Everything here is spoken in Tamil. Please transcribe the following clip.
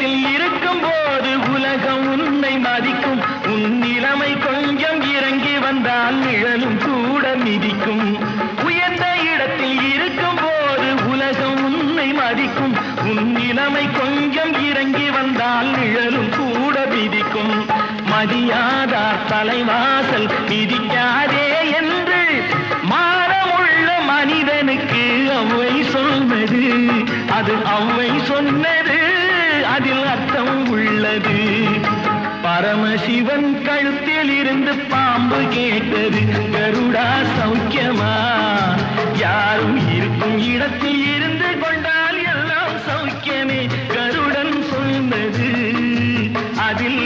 இடத்தில் இருக்கும் போது உலகம் உன்னை மதிக்கும். உன் நிலைமை கொஞ்சம் இறங்கி வந்தால் நிழலும் கூட மிதிக்கும். உயர்ந்த இடத்தில் இருக்கும் போது உலகம் உன்னை மதிக்கும். உன் நிலைமை கொஞ்சம் இறங்கி வந்தால் நிழலும் கூட மிதிக்கும். மதியாதார் தலைவாசல் மிதிக்காதே என்று மானமுள்ள மனிதனுக்கு அவ்வை சொன்னது. அது அவ்வை சொன்னது, அதில் அர்த்தம் உள்ளது. பரமசிவன் கழுத்தில் இருந்து பாம்பு கேட்டது, கருடா சௌக்கியமா? யாரும் இருக்கும் இடத்தில் இருந்து கொண்டால் எல்லாம் சௌக்கியமே. கருடன் சொன்னது, அதில்